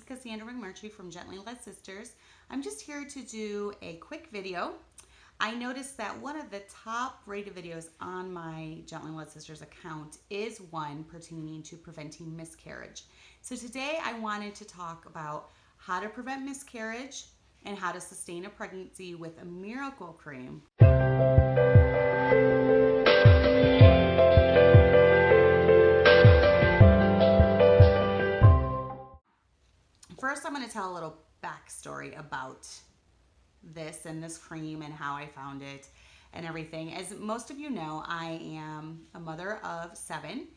Cassandra McMurtry from Gently Led Sisters. I'm just here to do a quick video. I noticed that one of the top rated videos on my Gently Led Sisters account is one pertaining to preventing miscarriage. So today I wanted to talk about how to prevent miscarriage and how to sustain a pregnancy with a miracle cream. First, I'm going to tell a little backstory about this and this cream and how I found it and everything. As most of you know, I am a mother of 7.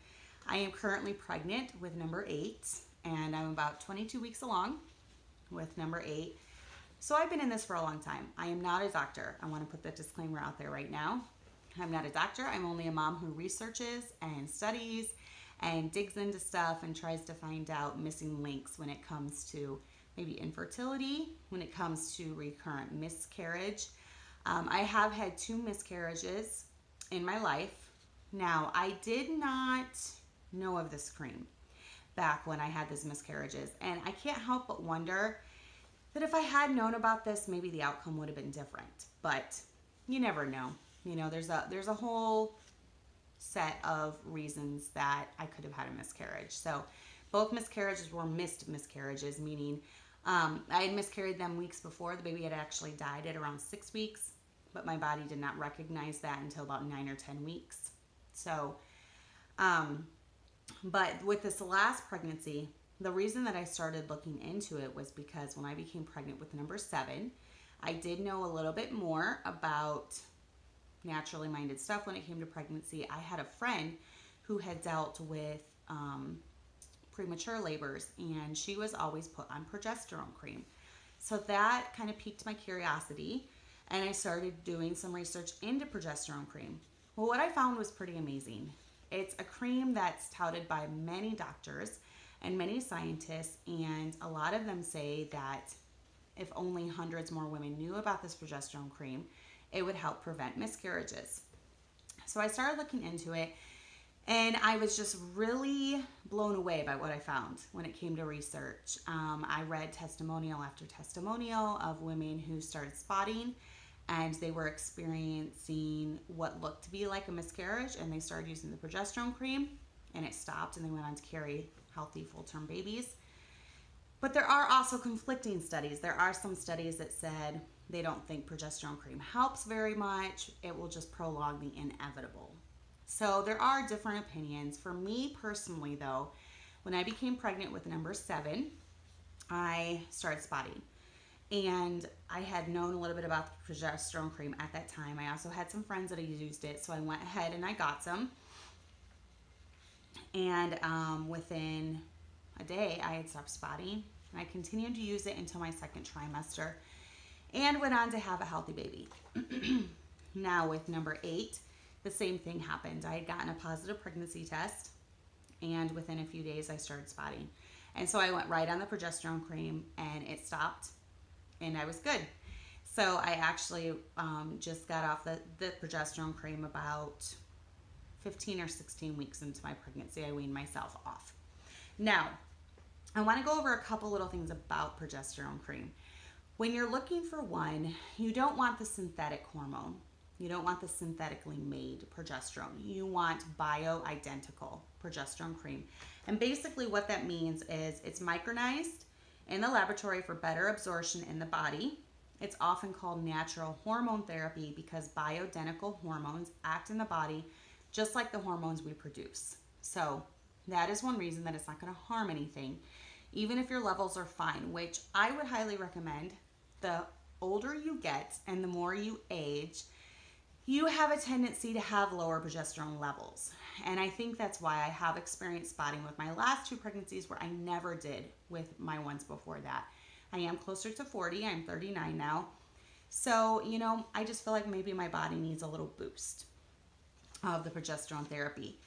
I am currently pregnant with number 8, and I'm about 22 weeks along with number 8. So I've been in this for a long time. I am not a doctor. I want to put that disclaimer out there right now. I'm not a doctor. I'm only a mom who researches and studies and digs into stuff and tries to find out missing links when it comes to maybe infertility, when it comes to recurrent miscarriage. I have had 2 miscarriages in my life. Now, I did not know of this cream back when I had these miscarriages, and I can't help but wonder that if I had known about this, maybe the outcome would have been different. But you never know. You know, there's a whole set of reasons that I could have had a miscarriage. So both miscarriages were missed miscarriages, meaning I had miscarried them weeks before. The baby had actually died at around 6 weeks, but my body did not recognize that until about 9 or 10 weeks. So, but with this last pregnancy, the reason that I started looking into it was because when I became pregnant with number 7, I did know a little bit more about naturally minded stuff when it came to pregnancy. I had a friend who had dealt with premature labors, and she was always put on progesterone cream. So that kind of piqued my curiosity, and I started doing some research into progesterone cream. Well, what I found was pretty amazing. It's a cream that's touted by many doctors and many scientists, and a lot of them say that if only hundreds more women knew about this progesterone cream, it would help prevent miscarriages. So I started looking into it, and I was just really blown away by what I found when it came to research. I read testimonial after testimonial of women who started spotting, and they were experiencing what looked to be like a miscarriage, and they started using the progesterone cream, and it stopped, and they went on to carry healthy full-term babies. But there are also conflicting studies. There are some studies that said they don't think progesterone cream helps very much. It will just prolong the inevitable. So there are different opinions. For me personally, though, when I became pregnant with number 7, I started spotting. And I had known a little bit about the progesterone cream at that time. I also had some friends that had used it, so I went ahead and I got some. And within a day, I had stopped spotting, and I continued to use it until my second trimester and went on to have a healthy baby. Now with number 8, the same thing happened. I had gotten a positive pregnancy test, and within a few days I started spotting. And so I went right on the progesterone cream, and it stopped, and I was good. So I actually just got off the progesterone cream about 15 or 16 weeks into my pregnancy. I weaned myself off. Now, I want to go over a couple little things about progesterone cream. When you're looking for one, you don't want the synthetic hormone. You don't want the synthetically made progesterone. You want bioidentical progesterone cream. And basically what that means is it's micronized in the laboratory for better absorption in the body. It's often called natural hormone therapy because bioidentical hormones act in the body just like the hormones we produce. So that is one reason that it's not going to harm anything, even if your levels are fine, which I would highly recommend. The older you get and the more you age, you have a tendency to have lower progesterone levels. And I think that's why I have experienced spotting with my last 2 pregnancies where I never did with my ones before that. I am closer to 40. I'm 39 now. So, you know, I just feel like maybe my body needs a little boost of the progesterone therapy.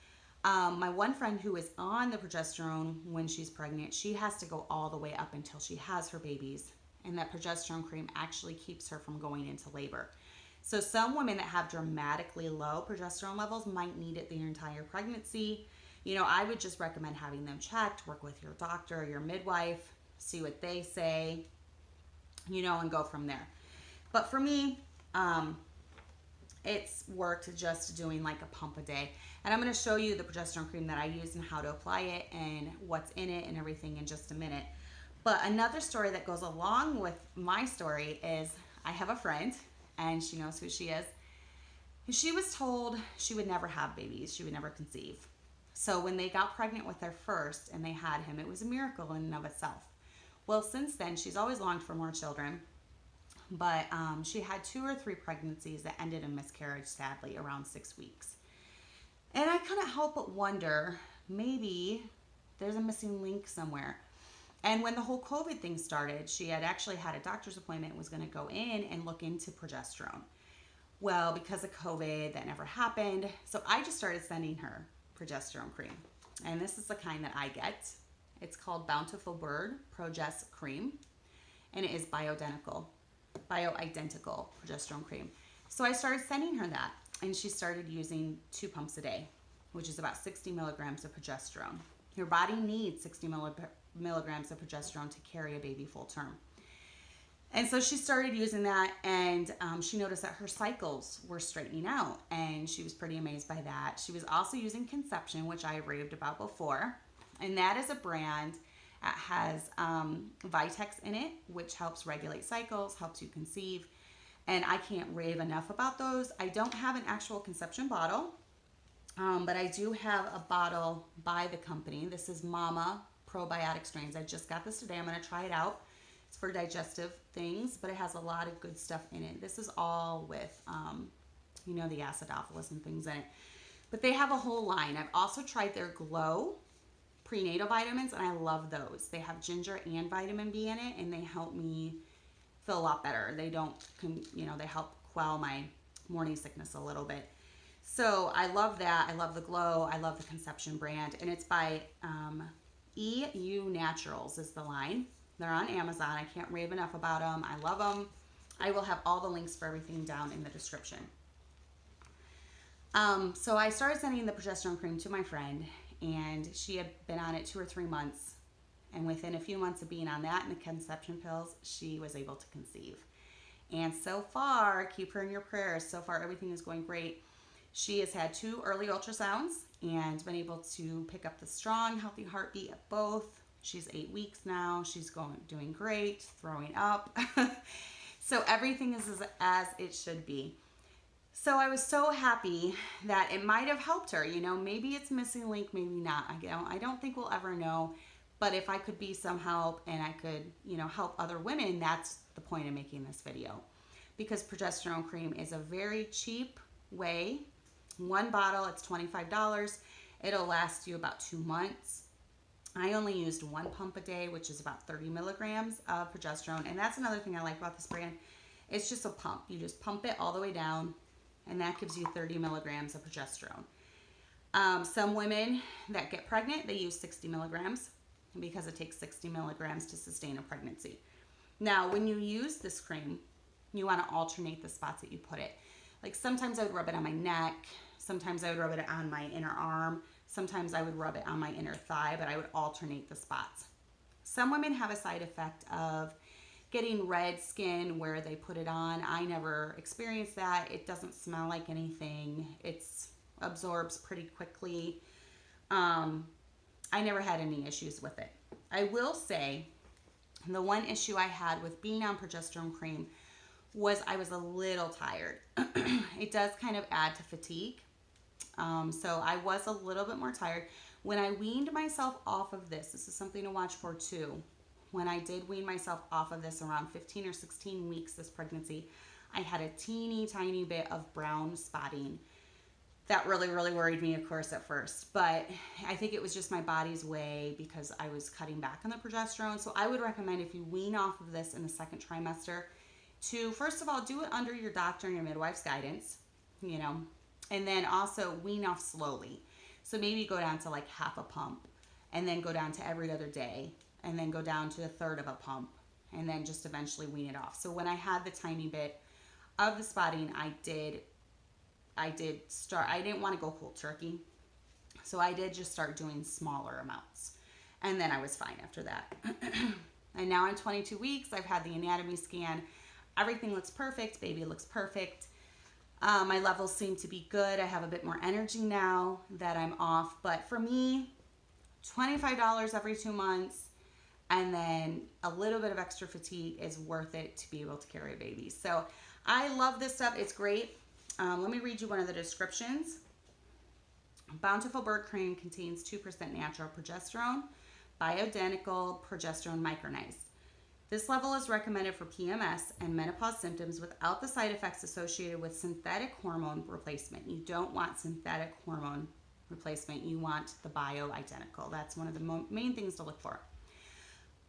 My one friend who is on the progesterone when she's pregnant, she has to go all the way up until she has her babies. And that progesterone cream actually keeps her from going into labor. So some women that have dramatically low progesterone levels might need it the entire pregnancy. You know, I would just recommend having them checked, work with your doctor or your midwife see what they say, and go from there. But for me, it's worked just doing like a pump a day. And I'm going to show you the progesterone cream that I use and how to apply it and what's in it and everything in just a minute. But another story that goes along with my story is I have a friend, and she knows who she is. And she was told she would never have babies. She would never conceive. So when they got pregnant with their first and they had him, it was a miracle in and of itself. Well, since then, she's always longed for more children. But she had 2 or 3 pregnancies that ended in miscarriage, sadly, around 6 weeks. And I couldn't help but wonder, maybe there's a missing link somewhere. And when the whole COVID thing started, she had actually had a doctor's appointment, was going to go in and look into progesterone. Well, because of COVID, that never happened. So I just started sending her progesterone cream. And this is the kind that I get. It's called Bountiful Bird Progest Cream. And it is bioidentical progesterone cream. So I started sending her that. And she started using 2 pumps a day, which is about 60 milligrams of progesterone. Your body needs 60 milligrams of progesterone to carry a baby full term. And so she started using that, and she noticed that her cycles were straightening out, and she was pretty amazed by that. She was also using Conception, which I raved about before, and that is a brand that has Vitex in it, which helps regulate cycles, helps you conceive, and I can't rave enough about those. I don't have an actual Conception bottle, but I do have a bottle by the company. This is Mama Probiotic Strains. I just got this today. I'm going to try it out. It's for digestive things, but it has a lot of good stuff in it. This is all with, the acidophilus and things in it. But they have a whole line. I've also tried their Glow prenatal vitamins, and I love those. They have ginger and vitamin B in it, and they help me feel a lot better. They don't, they help quell my morning sickness a little bit. So I love that. I love the Glow. I love the Conception brand, and it's by EU Naturals is the line. They're on Amazon. I can't rave enough about them. I love them. I will have all the links for everything down in the description. So I started sending the progesterone cream to my friend, and she had been on it 2 or 3 months. And within a few months of being on that and the Conception pills, she was able to conceive. And so far, keep her in your prayers. So far, everything is going great. She has had 2 early ultrasounds and been able to pick up the strong, healthy heartbeat of both. She's 8 weeks now. She's doing great, throwing up. So everything is as it should be. So I was so happy that it might have helped her. Maybe it's missing link, maybe not. I don't think we'll ever know. But if I could be some help and I could, help other women, that's the point of making this video. Because progesterone cream is a very cheap way. 1 bottle, it's $25. It'll last you about 2 months. I only used 1 pump a day, which is about 30 milligrams of progesterone. And that's another thing I like about this brand. It's just a pump. You just pump it all the way down, and that gives you 30 milligrams of progesterone. Some women that get pregnant, they use 60 milligrams because it takes 60 milligrams to sustain a pregnancy. Now, when you use this cream, you want to alternate the spots that you put it. Like sometimes I would rub it on my neck. Sometimes I would rub it on my inner arm. Sometimes I would rub it on my inner thigh, but I would alternate the spots. Some women have a side effect of getting red skin where they put it on. I never experienced that. It doesn't smell like anything. It absorbs pretty quickly. I never had any issues with it. I will say the one issue I had with being on progesterone cream was I was a little tired. It does kind of add to fatigue. So I was a little bit more tired. When I weaned myself off of this is something to watch for too. When I did wean myself off of this around 15 or 16 weeks this pregnancy, I had a teeny tiny bit of brown spotting. That really, really worried me, of course, at first. But I think it was just my body's way because I was cutting back on the progesterone. So I would recommend if you wean off of this in the 2nd trimester to, first of all, do it under your doctor and your midwife's guidance, and then also wean off slowly. So maybe go down to like half a pump and then go down to every other day and then go down to 1/3 of a pump and then just eventually wean it off. So when I had the tiny bit of the spotting, I did start, I didn't want to go cold turkey. So I did just start doing smaller amounts. And then I was fine after that. And now I'm 22 weeks. I've had the anatomy scan. Everything looks perfect. Baby looks perfect. My levels seem to be good. I have a bit more energy now that I'm off. But for me, $25 every 2 months and then a little bit of extra fatigue is worth it to be able to carry a baby. So I love this stuff. It's great. Let me read you one of the descriptions. Bountiful Bird Cream contains 2% natural progesterone, bioidentical progesterone micronized. This level is recommended for PMS and menopause symptoms without the side effects associated with synthetic hormone replacement. You don't want synthetic hormone replacement. You want the bioidentical. That's one of the main things to look for.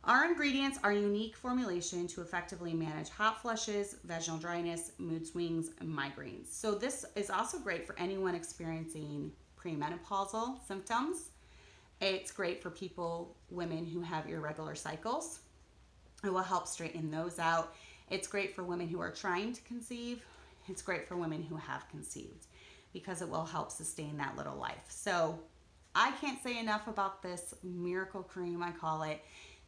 Our ingredients are unique formulation to effectively manage hot flushes, vaginal dryness, mood swings, and migraines. So this is also great for anyone experiencing premenopausal symptoms. It's great for women who have irregular cycles. It will help straighten those out. It's great for women who are trying to conceive. It's great for women who have conceived because it will help sustain that little life. So I can't say enough about this miracle cream, I call it.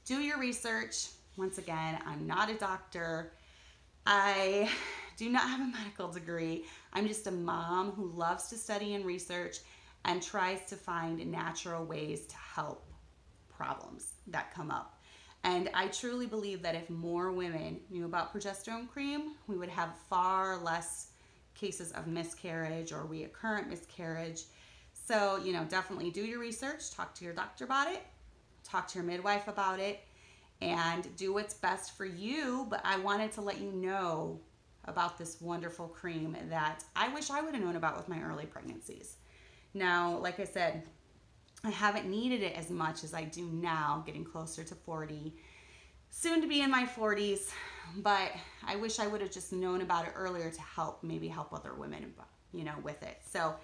Do your research. Once again, I'm not a doctor. I do not have a medical degree. I'm just a mom who loves to study and research and tries to find natural ways to help problems that come up. And I truly believe that if more women knew about progesterone cream, we would have far less cases of miscarriage or recurrent miscarriage. So, definitely do your research, talk to your doctor about it, talk to your midwife about it, and do what's best for you. But I wanted to let you know about this wonderful cream that I wish I would have known about with my early pregnancies. Now, like I said, I haven't needed it as much as I do now, getting closer to 40, soon to be in my 40s, but I wish I would have just known about it earlier to maybe help other women, with it. So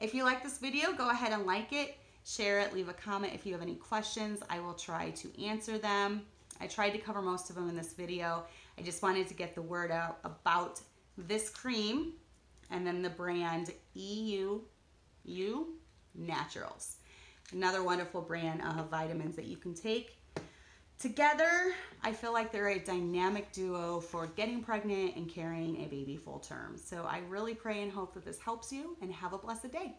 if you like this video, go ahead and like it, share it, leave a comment. If you have any questions, I will try to answer them. I tried to cover most of them in this video. I just wanted to get the word out about this cream and then the brand EU Naturals. Another wonderful brand of vitamins that you can take. Together, I feel like they're a dynamic duo for getting pregnant and carrying a baby full term. So I really pray and hope that this helps you, and have a blessed day.